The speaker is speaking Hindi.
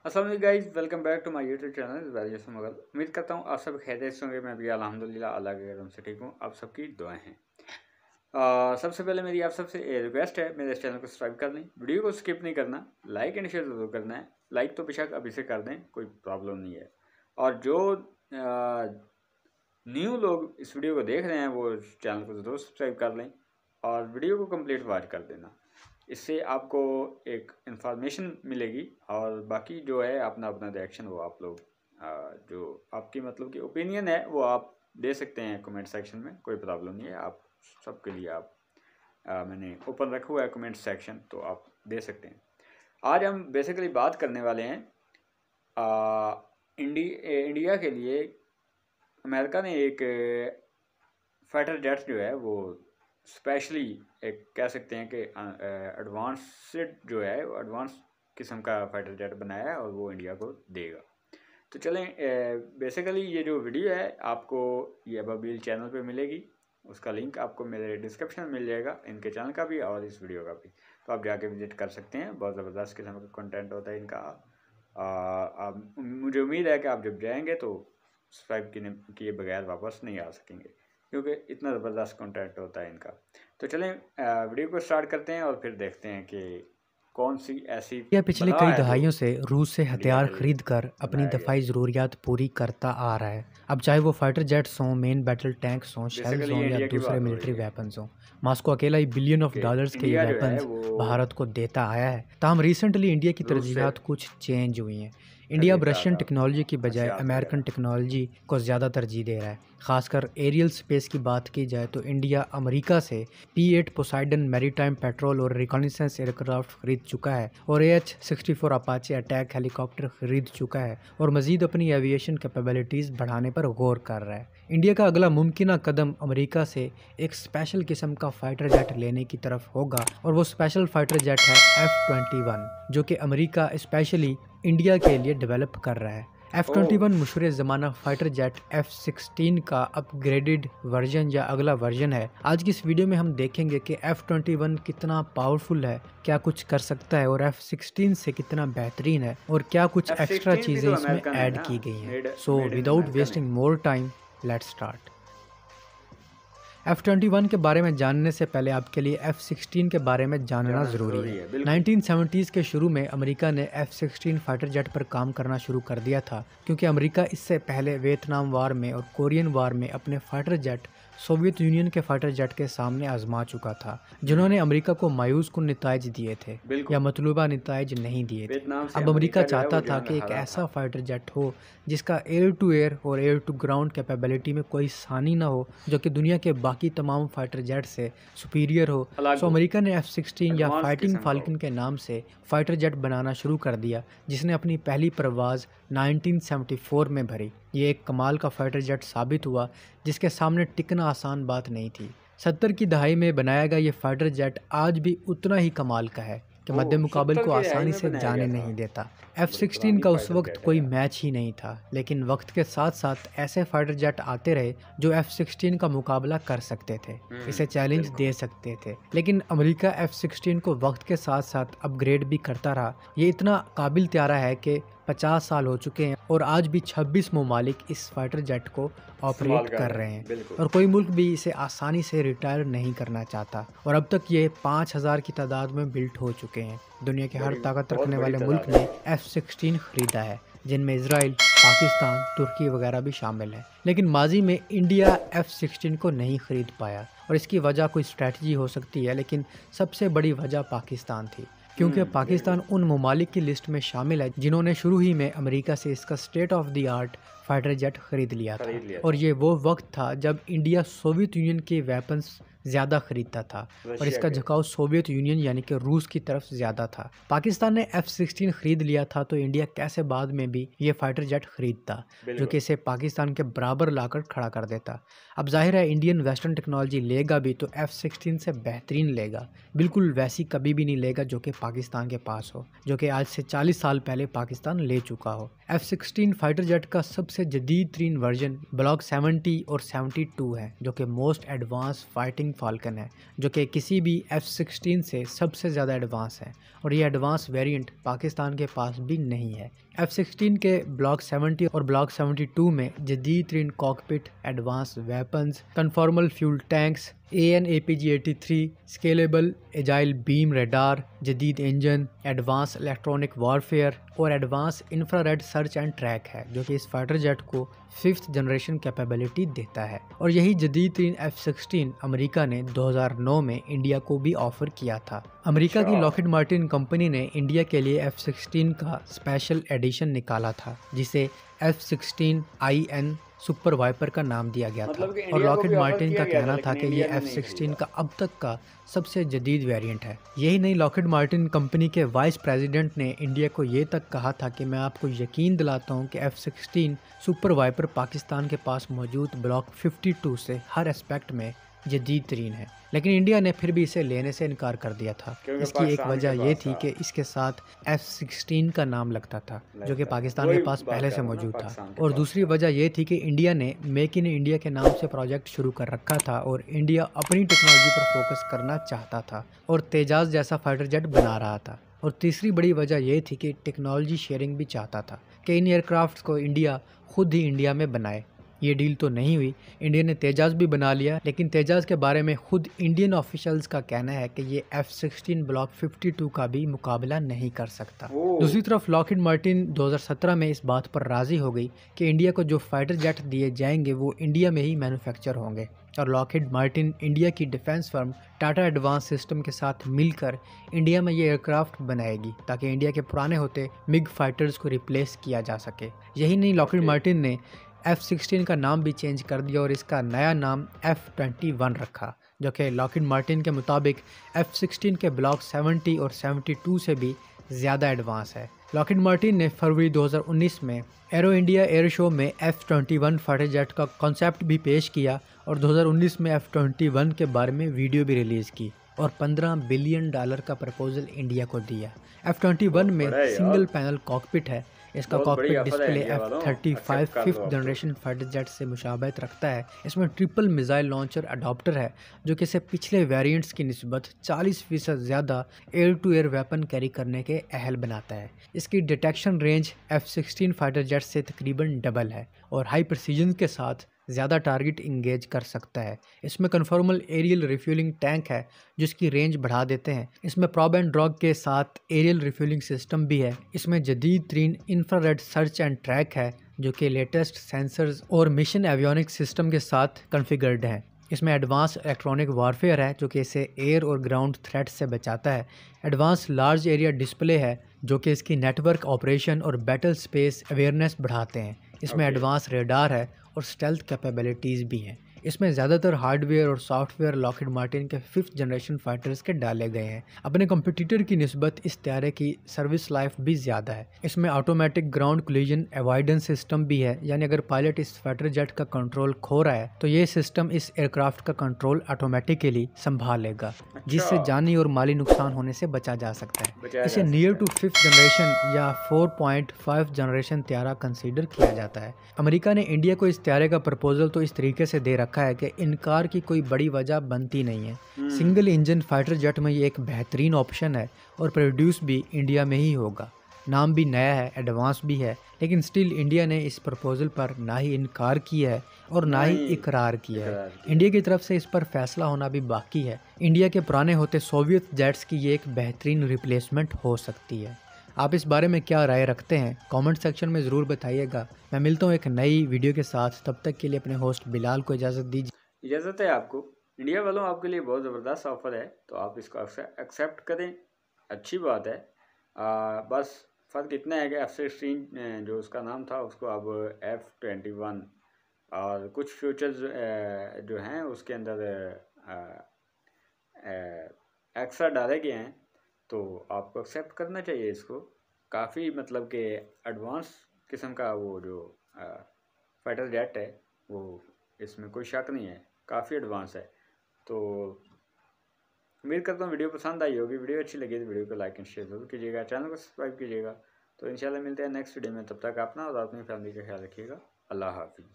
अस्सलाम वालेकुम guys, welcome back to my YouTube channel valuation मगल। उम्मीद करता हूँ आप सब खैरियत से होंगे। मैं भी अल्हम्दुलिल्लाह अल्लाह के करम से ठीक हूँ। आप सबकी दुआएं हैं। सबसे पहले मेरी आप सबसे रिक्वेस्ट है, मेरे इस चैनल को सब्सक्राइब कर लें, वीडियो को स्किप नहीं करना, लाइक एंड शेयर जरूर करना है। लाइक तो बेशक अभी से कर दें, कोई प्रॉब्लम नहीं है। और जो न्यू लोग इस वीडियो को देख रहे हैं वो चैनल को ज़रूर सब्सक्राइब कर लें और वीडियो को कंप्लीट वॉच कर देना। इससे आपको एक इन्फॉर्मेशन मिलेगी और बाकी जो है अपना अपना रिएक्शन वो आप लोग जो आपकी मतलब कि ओपिनियन है वो आप दे सकते हैं कमेंट सेक्शन में, कोई प्रॉब्लम नहीं है। आप सबके लिए आप मैंने ओपन रखा हुआ है कमेंट सेक्शन, तो आप दे सकते हैं। आज हम बेसिकली बात करने वाले हैं इंडिया के लिए अमेरिका ने एक फाइटर जेट जो है वो स्पेशली एक कह सकते हैं कि एडवांस्ड जो है वो एडवांस किस्म का फाइटर जेट बनाया है और वो इंडिया को देगा। तो चलें, बेसिकली ये जो वीडियो है आपको ये अबाबिल चैनल पे मिलेगी। उसका लिंक आपको मेरे डिस्क्रिप्शन में मिल जाएगा, इनके चैनल का भी और इस वीडियो का भी। तो आप जाके विजिट कर सकते हैं। बहुत ज़बरदस्त किस्म का कंटेंट होता है इनका। मुझे उम्मीद है कि आप जब जाएंगे तो सब्सक्राइब किए बगैर वापस नहीं आ सकेंगे, क्योंकि इतना ज़बरदस्त कंटेंट होता है इनका। तो चलें वीडियो को स्टार्ट करते हैं और फिर देखते हैं कि कौन सी ऐसी यह पिछले बला कई है जो दहाइयों से रूस से इंडिया हथियार के लिए खरीद कर अपनी बनाया गया दफाई है। ज़रूरियात पूरी करता आ रहा है। अब चाहे वो फाइटर जेट्स हों, मेन बैटल टैंक्स हों, शेल्स बेसिकली हों ये या इंडिया की दूसरे बात हो मिलिट्री रही है वेपन्स हों, मॉस्को अकेला ही बिलियन ऑफ कि डॉलर्स के ये इंडिया जो है वेपन्स वो भारत को देता आया है। ताहम रिसेंटली इंडिया की रूस से तरजीहात कुछ चेंज हुई हैं। इंडिया अब खरीद रहा रशियन था टेक्नोलॉजी की बजाय मंशियात अमेरिकन वगैरह। टेक्नोलॉजी को ज़्यादा तरजीह दे रहा है। खासकर एरियल स्पेस की बात की जाए तो इंडिया अमेरिका से P-8 पोसाइडन मैरीटाइम पेट्रोल और रिकॉनिसेंस एयरक्राफ्ट खरीद चुका है और AH-64 अपाचे अटैक हेलीकॉप्टर खरीद चुका है और मज़ीद अपनी एविएशन कैपेबिलिटीज़ बढ़ाने पर गौर कर रहा है। इंडिया का अगला मुमकिन कदम अमेरिका से एक स्पेशल किस्म का फाइटर जेट लेने की तरफ होगा और वो स्पेशल फाइटर जेट है F-21, जो कि अमेरिका स्पेशली इंडिया के लिए डेवलप कर रहा है। ओह, F-21 मुशरे ज़माना फाइटर जेट F-16 का अपग्रेडेड वर्जन या अगला वर्जन है। आज की इस वीडियो में हम देखेंगे कि F-21 कितना पावरफुल है, क्या कुछ कर सकता है और F-16 से कितना बेहतरीन है और क्या कुछ एक्स्ट्रा F-16 भी चीज़ें तो इसमें अमेरिकन है ऐड ना, की गई हैं। Made so made in without American है। Wasting more time, let's start. F-21 के बारे में जानने से पहले आपके लिए F-16 के बारे में जानना जाना ज़रूरी ज़रूरी है। है, बिल्कुल। 1970s के शुरू में अमेरिका ने F-16 फाइटर जेट पर काम करना शुरू कर दिया था, क्योंकि अमेरिका इससे पहले वियतनाम वार में और कोरियन वार में अपने फाइटर जेट सोवियत यूनियन के फाइटर जेट के सामने आजमा चुका था, जिन्होंने अमेरिका को मायूस कुन नताइज दिए थे या बिल्कुल, मतलूबा नताइज नहीं दिए थे। वियतनाम से अब अमेरिका अमेरिका जो है चाहता वो था जंग कि एक हारा ऐसा था। फाइटर जेट हो जिसका एयर टू एयर और एयर टू ग्राउंड कैपेबिलिटी में कोई सानी ना हो, जो कि दुनिया के बाकी तमाम फाइटर जेट से सुपीरियर हो। अलग सो हो, अमेरिका ने F-16 या एडवांस फाइटिंग किस्म का फाल्कन हो। के नाम से फाइटर जेट बनाना शुरू कर दिया, जिसने अपनी पहली परवाज़ 1974 में भरी। ये एक कमाल का फाइटर जेट साबित हुआ, जिसके सामने टिकना आसान बात नहीं थी। 70 की दहाई में बनाया गया ये फाइटर जेट आज भी उतना ही कमाल का है कि मद्दे ओह, मुकाबल 70 को की दहाई आसानी में से बनाया जाने गया था। नहीं देता। F-16 पुरानी का उस फाइटर वक्त जेट है कोई यार। मैच ही नहीं था, लेकिन वक्त के साथ साथ ऐसे फाइटर जेट आते रहे जो F-16 का मुकाबला कर सकते थे, इसे चैलेंज बिल्कुल। दे सकते थे। लेकिन अमेरिका F-16 को वक्त के साथ साथ अपग्रेड भी करता रहा। ये इतना काबिल त्यारा है कि 50 साल हो चुके हैं और आज भी 26 ममालिक इस फाइटर जेट को इस्तेमाल ऑपरेट कर कर रहे रहे हैं, हैं बिल्कुल। और कोई मुल्क भी इसे आसानी से रिटायर नहीं करना चाहता। और अब तक ये 5000 की तादाद में बिल्ट हो चुके हैं। दुनिया के हर बड़ी ताकत बहुत रखने बड़ी वाले मुल्क तादाद ने है। F-16 खरीदा है, जिनमें इसराइल, पाकिस्तान, तुर्की वगैरह भी शामिल है। लेकिन माजी में इंडिया F-16 को नहीं खरीद पाया और इसकी वजह कोई स्ट्रैटेजी हो सकती है, लेकिन सबसे बड़ी वजह पाकिस्तान थी, क्योंकि पाकिस्तान बिल्कुल। उन ममालिक की लिस्ट में शामिल है जिन्होंने शुरू ही में अमेरिका से इसका state of the art fighter jet खरीद लिया था। खरीद लिया और था ये वो वक्त था जब इंडिया सोवियत यूनियन के वेपन्स ज़्यादा खरीदता था और रशिया इसका के। झुकाव सोवियत यूनियन यानी कि रूस की तरफ ज़्यादा था। पाकिस्तान ने F-16 खरीद लिया था, तो इंडिया कैसे बाद में भी ये फाइटर जेट खरीदता, जो कि बिल्कुल। इसे पाकिस्तान के बराबर लाकर खड़ा कर देता। अब जाहिर है इंडियन वेस्टर्न टेक्नोलॉजी लेगा भी तो F-16 से बेहतरीन लेगा, बिल्कुल वैसी कभी भी नहीं लेगा जो कि पाकिस्तान के पास हो, जो कि आज से 40 साल पहले पाकिस्तान ले चुका हो। F-16 फाइटर जेट का सबसे जदीद तरीन वर्जन ब्लॉक 70 और 72 है, जो कि most advance fighting fighting falcon है, जो कि किसी भी F-16 से सबसे ज़्यादा एडवांस है और ये एडवांस वेरिएंट पाकिस्तान के पास भी नहीं है। F-16 के ब्लॉक 70 और ब्लॉक 72 में जदीद तरीन cockpit, advance weapons, conformal fuel tanks, AN/APG-83, scalable agile beam radar, जदीद इंजन, एडवांस इलेक्ट्रॉनिक वॉरफेयर और advance infrared search and track है, जो कि इस फाइटर जेट को 5th जनरेशन कैपेबिलिटी देता है। और यही जदीद तरीन F-16 अमेरिका ने 2009 में इंडिया को भी ऑफर किया था। अमेरिका की लॉकहीड मार्टिन कंपनी ने इंडिया के लिए F-16 का स्पेशल एडिशन निकाला था, जिसे F-16IN सुपर वाइपर का नाम दिया गया था। और लॉकहीड मार्टिन का कहना था कि ये F-16 का अब तक का सबसे जदीद वेरिएंट है। यही नहीं, लॉकहीड मार्टिन कंपनी के वाइस प्रेसिडेंट ने इंडिया को ये तक कहा था कि मैं आपको यकीन दिलाता हूँ कि F-16 सुपर वाइपर पाकिस्तान के पास मौजूद ब्लॉक 52 से हर एस्पेक्ट में जदीद तरीन है, लेकिन इंडिया ने फिर भी इसे लेने से इनकार कर दिया था। इसकी एक वजह ये थी कि इसके साथ F-16 का नाम लगता था, जो कि पाकिस्तान के पास पहले से मौजूद था। और दूसरी वजह ये थी कि इंडिया ने मेक इन इंडिया के नाम से प्रोजेक्ट शुरू कर रखा था और इंडिया अपनी टेक्नोलॉजी पर फोकस करना चाहता था और तेजाज जैसा फाइटर जेट बना रहा था। और तीसरी बड़ी वजह यह थी कि टेक्नोलॉजी शेयरिंग भी चाहता था कि इन एयरक्राफ्ट को इंडिया खुद ही इंडिया में बनाए। ये डील तो नहीं हुई, इंडिया ने तेजाज भी बना लिया, लेकिन तेजाज के बारे में खुद इंडियन ऑफिशियल्स का कहना है कि ये F-16 ब्लॉक 52 का भी मुकाबला नहीं कर सकता। दूसरी तरफ लॉकहीड मार्टिन 2017 में इस बात पर राजी हो गई कि इंडिया को जो फाइटर जेट दिए जाएंगे वो इंडिया में ही मैन्युफैक्चर होंगे और लॉकहीड मार्टिन इंडिया की defence firm Tata advance system के साथ मिलकर इंडिया में ये एयरक्राफ्ट बनाएगी ताकि इंडिया के पुराने होते मिग फाइटर्स को रिप्लेस किया जा सके। यही नहीं, लॉकहीड मार्टिन ने F-16 का नाम भी चेंज कर दिया और इसका नया नाम F-21 रखा, जो कि लॉकहीड मार्टिन के मुताबिक F-16 के ब्लॉक 70 और 72 से भी ज़्यादा एडवांस है। लॉकहीड मार्टिन ने फरवरी 2019 में एरो इंडिया एयर शो में F-21 फाइटर जेट का कॉन्सेप्ट भी पेश किया और 2019 में F-21 के बारे में वीडियो भी रिलीज़ की और $15 बिलियन का प्रपोजल इंडिया को दिया। F-21 में सिंगल पैनल कॉकपिट है। इसका cockpit display F-35 5th generation fighter jet से मुशाबहत रखता है। इसमें ट्रिपल मिसाइल लॉन्चर अडॉप्टर है, जो कि इसे पिछले वेरिएंट्स की निस्बत 40% ज़्यादा air to air weapon carry करने के अहल बनाता है। इसकी detection range F-16 fighter jet से तकरीबन डबल है और हाई प्रिसीजन के साथ ज़्यादा टारगेट इंगेज कर सकता है। इसमें कन्फॉर्मल एरियल रिफ्यूलिंग टैंक है, जिसकी रेंज बढ़ा देते हैं। इसमें प्रॉब एंड ड्रॉग के साथ एरियल रिफ्यूलिंग सिस्टम भी है। इसमें जदीद तरीन इंफ्रारेड सर्च एंड ट्रैक है, जो कि लेटेस्ट सेंसर्स और मिशन एवियोनिक्स सिस्टम के साथ कॉन्फ़िगर्ड है। इसमें एडवांस इलेक्ट्रॉनिक वारफेयर है, जो कि इसे एयर और ग्राउंड थ्रेट से बचाता है। एडवांस लार्ज एरिया डिस्प्ले है, जो कि इसकी नेटवर्क ऑपरेशन और बैटल स्पेस अवेयरनेस बढ़ाते हैं। इसमें एडवांस रेडार है और स्टेल्थ कैपेबिलिटीज़ भी हैं। इसमें ज़्यादातर हार्डवेयर और सॉफ्टवेयर लॉकहीड मार्टिन के 5th जनरेशन फाइटर्स के डाले गए हैं। अपने कंपटीटर की निस्बत इस तैयारे की सर्विस लाइफ भी ज़्यादा है। इसमें automatic ground collision avoidance system भी है, यानी अगर पायलट इस फाइटर जेट का कंट्रोल खो रहा है तो ये सिस्टम इस एयरक्राफ्ट का कंट्रोल ऑटोमेटिकली संभाल लेगा, जिससे जानी और माली नुकसान होने से बचा जा सकता है। इसे नियर टू 5th जनरेशन या 4.5 जनरेशन तैयारा कंसीडर किया जाता है। अमेरिका ने इंडिया को इस तैयारे का प्रपोजल तो इस तरीके से दे रखा है कि इनकार की कोई बड़ी वजह बनती नहीं है। सिंगल इंजन फाइटर जेट में ये एक बेहतरीन ऑप्शन है और प्रोड्यूस भी इंडिया में ही होगा। नाम भी नया है, एडवांस भी है, लेकिन स्टिल इंडिया ने इस प्रपोजल पर ना ही इनकार किया है और ना ही इकरार किया है। इंडिया की तरफ से इस पर फैसला होना भी बाकी है। इंडिया के पुराने होते सोवियत जेट्स की ये एक बेहतरीन रिप्लेसमेंट हो सकती है। आप इस बारे में क्या राय रखते हैं? कमेंट सेक्शन में ज़रूर बताइएगा। मैं मिलता हूँ एक नई वीडियो के साथ, तब तक के लिए अपने होस्ट बिलाल को इजाज़त दीजिए। इजाज़त है आपको। इंडिया वालों आपके लिए बहुत ज़बरदस्त ऑफ़र है, तो आप इसको एक्सेप्ट करें, अच्छी बात है। बस फ़र्क इतना है कि F-16 जो उसका नाम था उसको अब F-21 और कुछ फ्यूचर्स जो हैं उसके अंदर एक्स्ट्रा डाले गए हैं, तो आपको एक्सेप्ट करना चाहिए इसको। काफ़ी मतलब कि एडवांस किस्म का वो जो फाइटर जेट है वो, इसमें कोई शक नहीं है, काफ़ी एडवांस है। तो उम्मीद करता हूँ वीडियो पसंद आई होगी। वीडियो अच्छी लगी तो वीडियो को लाइक एंड शेयर जरूर कीजिएगा, चैनल को सब्सक्राइब कीजिएगा। तो इंशाल्लाह मिलते हैं नेक्स्ट वीडियो में, तब तक अपना और अपनी फैमिली का ख्याल रखिएगा। अल्लाह हाफिज़।